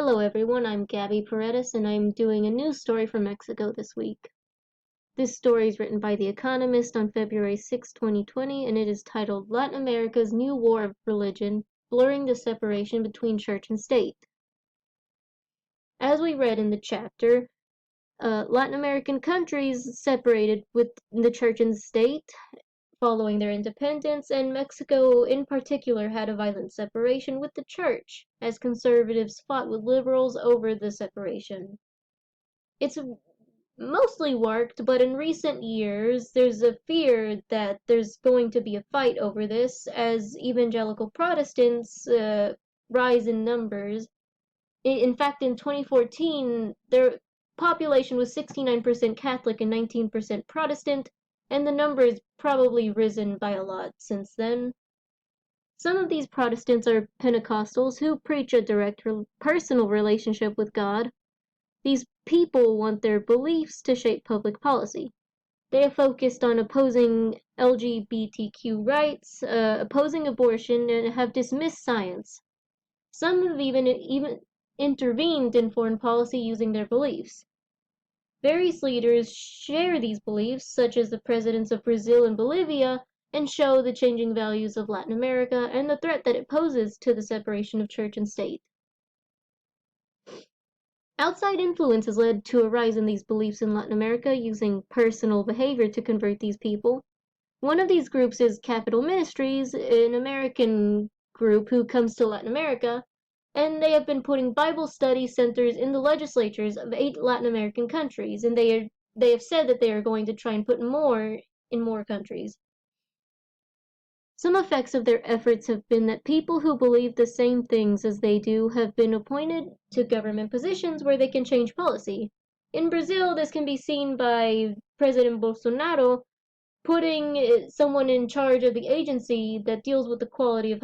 Hello everyone, I'm Gabby Paredes and I'm doing a news story from Mexico this week. This story is written by The Economist on February 6, 2020, and it is titled Latin America's New War of Religion, Blurring the Separation Between Church and State. As we read in the chapter, Latin American countries separated with the church and state following their independence, and Mexico in particular had a violent separation with the church, as conservatives fought with liberals over the separation. It's mostly worked, but in recent years there's a fear that there's going to be a fight over this as evangelical Protestants rise in numbers. In fact, in 2014, their population was 69% Catholic and 19% Protestant, and the number has probably risen by a lot since then. Some of these Protestants are Pentecostals who preach a direct personal relationship with God. These people want their beliefs to shape public policy. They are focused on opposing LGBTQ rights, opposing abortion, and have dismissed science. Some have even intervened in foreign policy using their beliefs. Various leaders share these beliefs, such as the presidents of Brazil and Bolivia, and show the changing values of Latin America and the threat that it poses to the separation of church and state. Outside influence has led to a rise in these beliefs in Latin America using personal behavior to convert these people. One of these groups is Capital Ministries, an American group who comes to Latin America, and they have been putting Bible study centers in the legislatures of 8 Latin American countries, and they have said that they are going to try and put more in more countries. Some effects of their efforts have been that people who believe the same things as they do have been appointed to government positions where they can change policy. In Brazil, this can be seen by President Bolsonaro putting someone in charge of the agency that deals with the quality of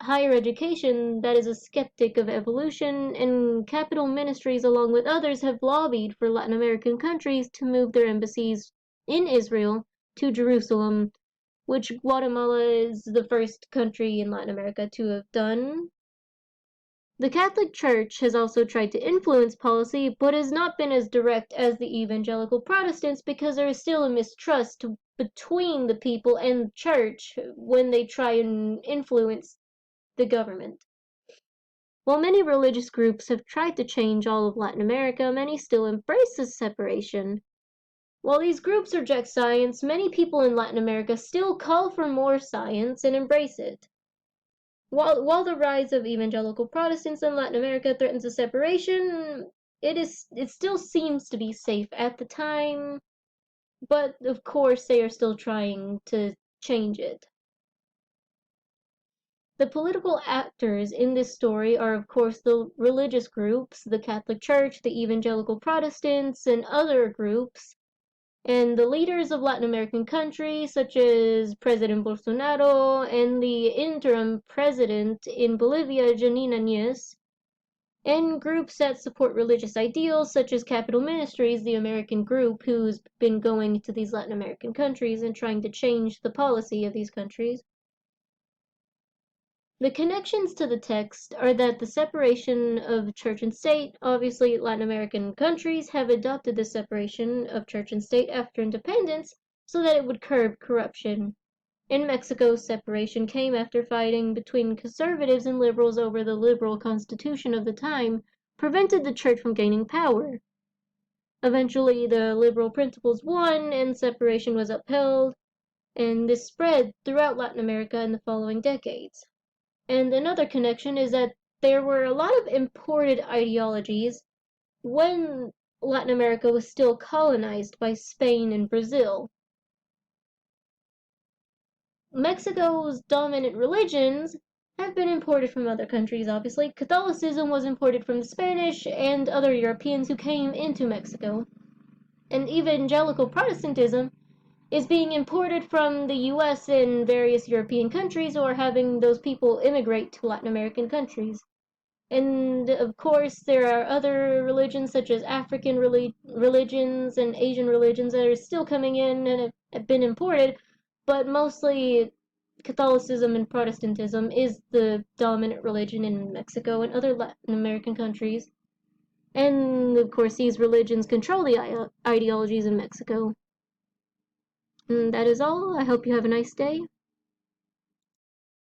higher education that is a skeptic of evolution, and Capital Ministries along with others have lobbied for Latin American countries to move their embassies in Israel to Jerusalem, which Guatemala is the first country in Latin America to have done. The Catholic Church has also tried to influence policy, but has not been as direct as the evangelical Protestants because there is still a mistrust between the people and the church when they try and influence the government. While many religious groups have tried to change all of Latin America, many still embrace this separation. While these groups reject science, many people in Latin America still call for more science and embrace it. While the rise of evangelical Protestants in Latin America threatens a separation, it still seems to be safe at the time, but of course they are still trying to change it. The political actors in this story are of course the religious groups, the Catholic Church, the evangelical Protestants, and other groups, and the leaders of Latin American countries such as President Bolsonaro and the interim president in Bolivia, Janine Áñez, and groups that support religious ideals such as Capital Ministries, the American group who's been going to these Latin American countries and trying to change the policy of these countries. The connections to the text are that the separation of church and state, obviously Latin American countries have adopted the separation of church and state after independence so that it would curb corruption. In Mexico, separation came after fighting between conservatives and liberals over the liberal constitution of the time prevented the church from gaining power. Eventually, the liberal principles won and separation was upheld, and this spread throughout Latin America in the following decades. And another connection is that there were a lot of imported ideologies when Latin America was still colonized by Spain and Brazil. Mexico's dominant religions have been imported from other countries, obviously. Catholicism was imported from the Spanish and other Europeans who came into Mexico. And evangelical Protestantism is being imported from the US and various European countries, or having those people immigrate to Latin American countries. And of course, there are other religions such as African religions and Asian religions that are still coming in and have been imported, but mostly Catholicism and Protestantism is the dominant religion in Mexico and other Latin American countries. And of course, these religions control the ideologies in Mexico. And that is all. I hope you have a nice day.